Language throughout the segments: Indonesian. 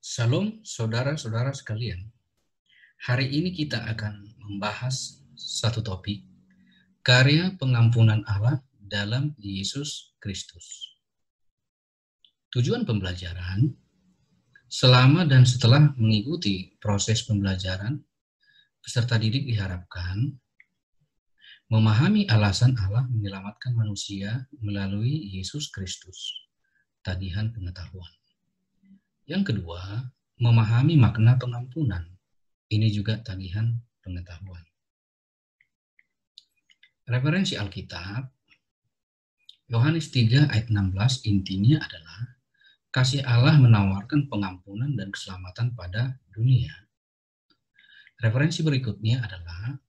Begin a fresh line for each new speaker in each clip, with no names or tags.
Salam saudara-saudara sekalian. Hari ini kita akan membahas satu topik, karya pengampunan Allah dalam Yesus Kristus. Tujuan pembelajaran, selama dan setelah mengikuti proses pembelajaran, peserta didik diharapkan memahami alasan Allah menyelamatkan manusia melalui Yesus Kristus, tagihan pengetahuan. Yang kedua, memahami makna pengampunan. Ini juga tagihan pengetahuan. Referensi Alkitab, Yohanes 3 ayat 16 intinya adalah kasih Allah menawarkan pengampunan dan keselamatan pada dunia. Referensi berikutnya adalah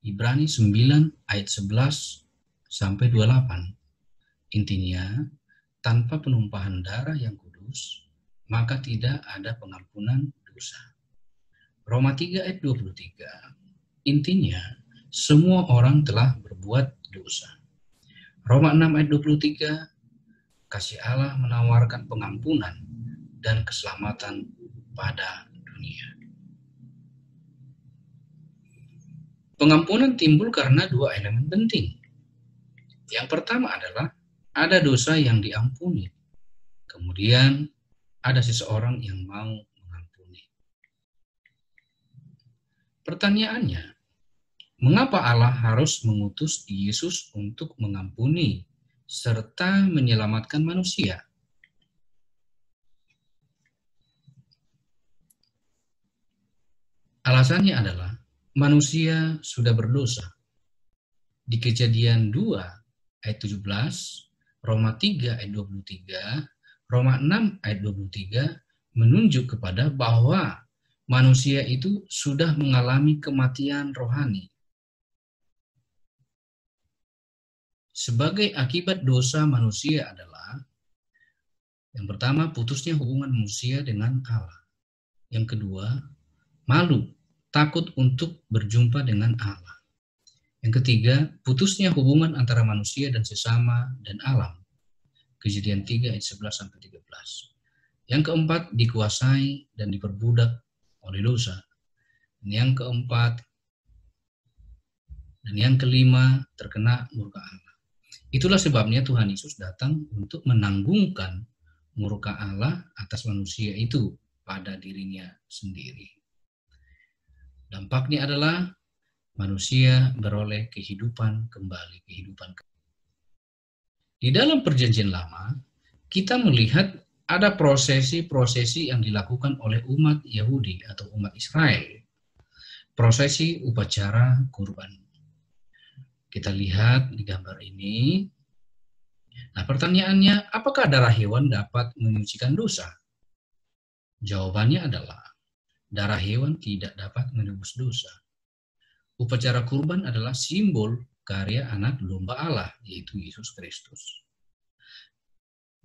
Ibrani 9 ayat 11 sampai 28. Intinya, tanpa penumpahan darah yang kudus, maka tidak ada pengampunan dosa. Roma 3 ayat 23. Intinya, semua orang telah berbuat dosa. Roma 6 ayat 23. Kasih Allah menawarkan pengampunan dan keselamatan pada dunia. Pengampunan timbul karena dua elemen penting. Yang pertama adalah ada dosa yang diampuni. Kemudian ada seseorang yang mau mengampuni. Pertanyaannya, mengapa Allah harus mengutus Yesus untuk mengampuni serta menyelamatkan manusia? Alasannya adalah manusia sudah berdosa. Di Kejadian 2 ayat 17, Roma 3 ayat 23, Roma 6 ayat 23 menunjuk kepada bahwa manusia itu sudah mengalami kematian rohani. Sebagai akibat dosa manusia adalah yang pertama, putusnya hubungan manusia dengan Allah. Yang kedua, malu, takut untuk berjumpa dengan Allah. Yang ketiga, putusnya hubungan antara manusia dan sesama dan alam. Kejadian 3 ayat 11 sampai 13. Yang keempat, dikuasai dan diperbudak oleh dosa. Dan yang keempat dan yang kelima, terkena murka Allah. Itulah sebabnya Tuhan Yesus datang untuk menanggungkan murka Allah atas manusia itu pada dirinya sendiri. Dampaknya adalah manusia beroleh kehidupan kembali, Di dalam perjanjian lama, kita melihat ada prosesi-prosesi yang dilakukan oleh umat Yahudi atau umat Israel. Prosesi upacara kurban. Kita lihat di gambar ini. Nah, pertanyaannya, apakah darah hewan dapat menyucikan dosa? Jawabannya adalah darah hewan tidak dapat menebus dosa. Upacara kurban adalah simbol karya anak domba Allah, yaitu Yesus Kristus.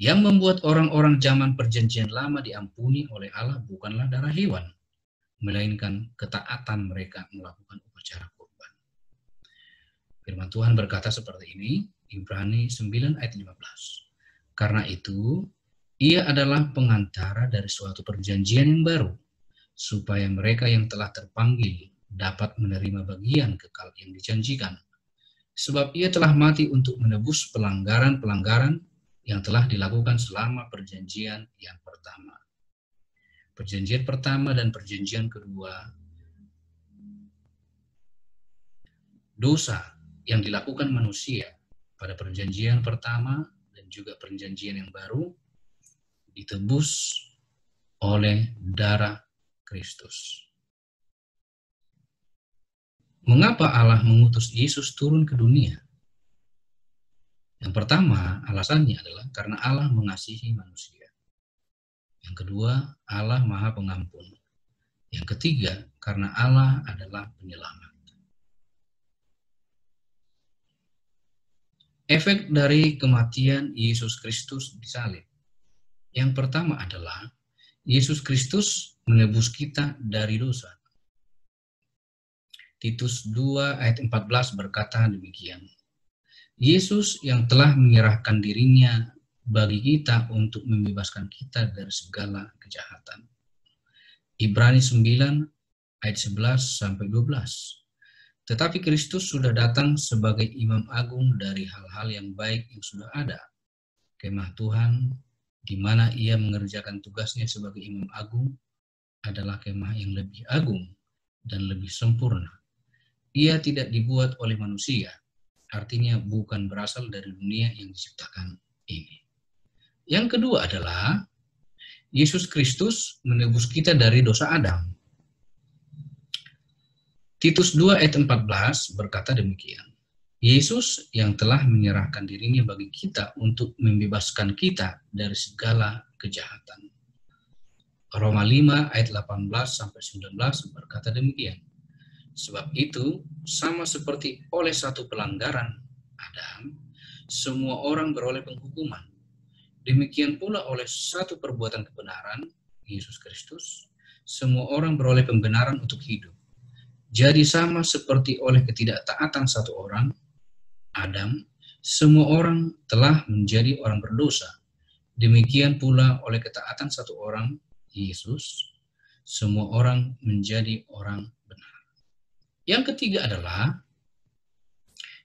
Yang membuat orang-orang zaman perjanjian lama diampuni oleh Allah bukanlah darah hewan, melainkan ketaatan mereka melakukan upacara kurban. Firman Tuhan berkata seperti ini, Ibrani 9 ayat 15. Karena itu, ia adalah pengantara dari suatu perjanjian yang baru, supaya mereka yang telah terpanggil dapat menerima bagian kekal yang dijanjikan. Sebab ia telah mati untuk menebus pelanggaran-pelanggaran yang telah dilakukan selama perjanjian yang pertama. Perjanjian pertama dan perjanjian kedua, dosa yang dilakukan manusia pada perjanjian pertama dan juga perjanjian yang baru ditebus oleh darah Kristus. Mengapa Allah mengutus Yesus turun ke dunia? Yang pertama, alasannya adalah karena Allah mengasihi manusia. Yang kedua, Allah Maha Pengampun. Yang ketiga, karena Allah adalah penyelamat. Efek dari kematian Yesus Kristus di salib. Yang pertama adalah Yesus Kristus menebus kita dari dosa. Titus 2 ayat 14 berkata demikian. Yesus yang telah menyerahkan dirinya bagi kita untuk membebaskan kita dari segala kejahatan. Ibrani 9 ayat 11 sampai 12. Tetapi Kristus sudah datang sebagai imam agung dari hal-hal yang baik yang sudah ada. Kemah Tuhan, di mana ia mengerjakan tugasnya sebagai imam agung, adalah kemah yang lebih agung dan lebih sempurna. Ia tidak dibuat oleh manusia, artinya bukan berasal dari dunia yang diciptakan ini. Yang kedua adalah Yesus Kristus menebus kita dari dosa Adam. Titus 2 ayat 14 berkata demikian. Yesus yang telah menyerahkan dirinya bagi kita untuk membebaskan kita dari segala kejahatan. Roma 5 ayat 18 sampai 19 berkata demikian. Sebab itu, sama seperti oleh satu pelanggaran Adam, semua orang beroleh penghukuman. Demikian pula oleh satu perbuatan kebenaran, Yesus Kristus, semua orang beroleh pembenaran untuk hidup. Jadi sama seperti oleh ketidaktaatan satu orang, Adam, semua orang telah menjadi orang berdosa. Demikian pula oleh ketaatan satu orang, Yesus, semua orang menjadi orang benar. Yang ketiga adalah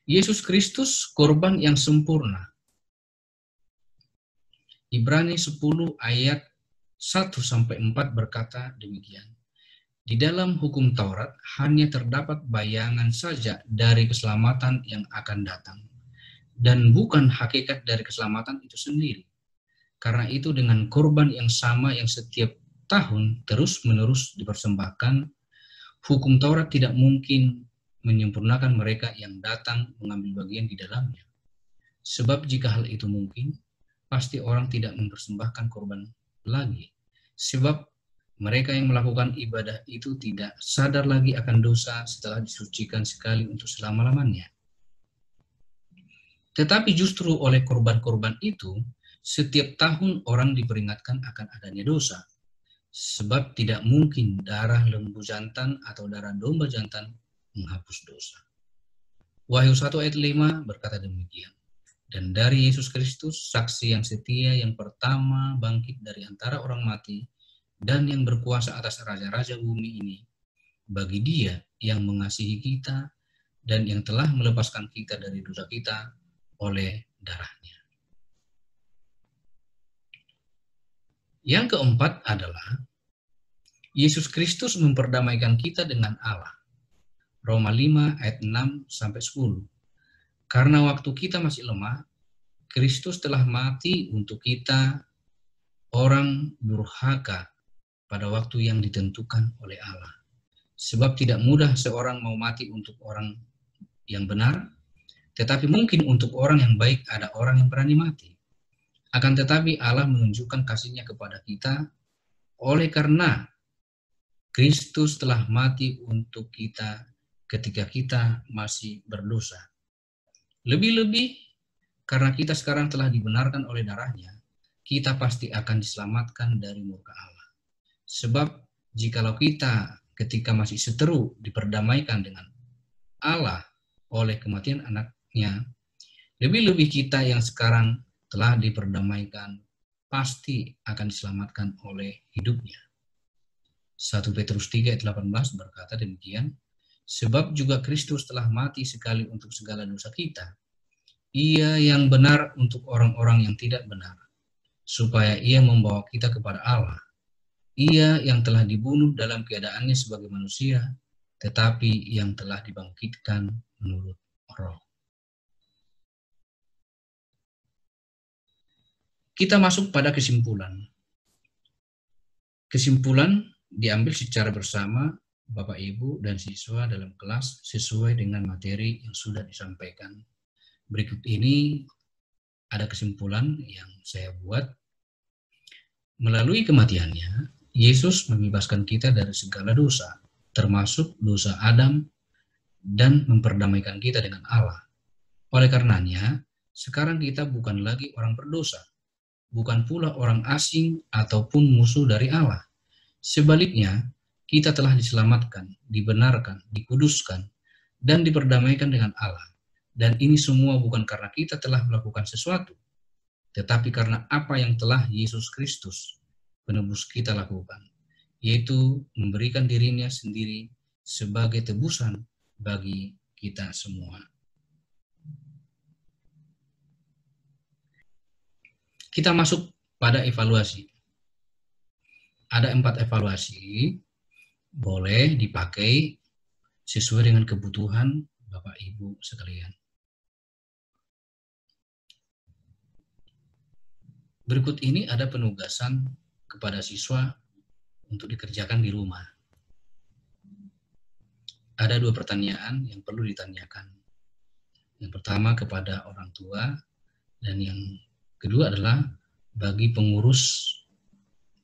Yesus Kristus korban yang sempurna. Ibrani 10 ayat 1-4 berkata demikian. Di dalam hukum Taurat hanya terdapat bayangan saja dari keselamatan yang akan datang, dan bukan hakikat dari keselamatan itu sendiri. Karena itu dengan korban yang sama yang setiap tahun terus-menerus dipersembahkan, hukum Taurat tidak mungkin menyempurnakan mereka yang datang mengambil bagian di dalamnya. Sebab jika hal itu mungkin, pasti orang tidak mempersembahkan korban lagi. Sebab mereka yang melakukan ibadah itu tidak sadar lagi akan dosa setelah disucikan sekali untuk selama-lamanya. Tetapi justru oleh korban-korban itu, setiap tahun orang diperingatkan akan adanya dosa. Sebab tidak mungkin darah lembu jantan atau darah domba jantan menghapus dosa. Wahyu 1 ayat 5 berkata demikian. Dan dari Yesus Kristus, saksi yang setia yang pertama bangkit dari antara orang mati, dan yang berkuasa atas raja-raja bumi ini, bagi Dia yang mengasihi kita dan yang telah melepaskan kita dari dosa kita oleh darahnya. Yang keempat adalah Yesus Kristus memperdamaikan kita dengan Allah. Roma 5 ayat 6-10. Karena waktu kita masih lemah, Kristus telah mati untuk kita, orang durhaka, pada waktu yang ditentukan oleh Allah. Sebab tidak mudah seorang mau mati untuk orang yang benar, tetapi mungkin untuk orang yang baik ada orang yang berani mati. Akan tetapi Allah menunjukkan kasih-Nya kepada kita oleh karena Kristus telah mati untuk kita ketika kita masih berdosa. Lebih-lebih karena kita sekarang telah dibenarkan oleh darah-Nya, kita pasti akan diselamatkan dari murka Allah. Sebab jikalau kita ketika masih seteru diperdamaikan dengan Allah oleh kematian anaknya, lebih-lebih kita yang sekarang telah diperdamaikan pasti akan diselamatkan oleh hidupnya. 1 Petrus 3 ayat 18 berkata demikian, sebab juga Kristus telah mati sekali untuk segala dosa kita. Ia yang benar untuk orang-orang yang tidak benar, supaya ia membawa kita kepada Allah. Ia yang telah dibunuh dalam keadaannya sebagai manusia, tetapi yang telah dibangkitkan menurut Roh. Kita masuk pada kesimpulan. Kesimpulan diambil secara bersama Bapak, Ibu, dan siswa dalam kelas sesuai dengan materi yang sudah disampaikan. Berikut ini ada kesimpulan yang saya buat. Melalui kematiannya, Yesus membebaskan kita dari segala dosa, termasuk dosa Adam, dan memperdamaikan kita dengan Allah. Oleh karenanya, sekarang kita bukan lagi orang berdosa, bukan pula orang asing ataupun musuh dari Allah. Sebaliknya, kita telah diselamatkan, dibenarkan, dikuduskan, dan diperdamaikan dengan Allah. Dan ini semua bukan karena kita telah melakukan sesuatu, tetapi karena apa yang telah Yesus Kristus penebus kita lakukan, yaitu memberikan dirinya sendiri sebagai tebusan bagi kita semua. Kita masuk pada evaluasi. Ada 4 evaluasi, boleh dipakai sesuai dengan kebutuhan Bapak Ibu sekalian. Berikut ini ada penugasan kepada siswa untuk dikerjakan di rumah. Ada 2 pertanyaan yang perlu ditanyakan. Yang pertama kepada orang tua, dan yang kedua adalah bagi pengurus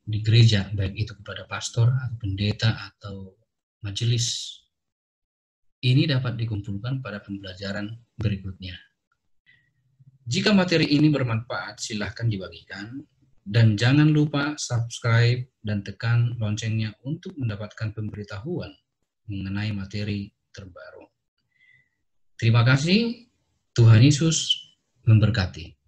di gereja, baik itu kepada pastor atau pendeta atau majelis. Ini dapat dikumpulkan pada pembelajaran berikutnya. Jika materi ini bermanfaat, silahkan dibagikan. Dan jangan lupa subscribe dan tekan loncengnya untuk mendapatkan pemberitahuan mengenai materi terbaru. Terima kasih, Tuhan Yesus memberkati.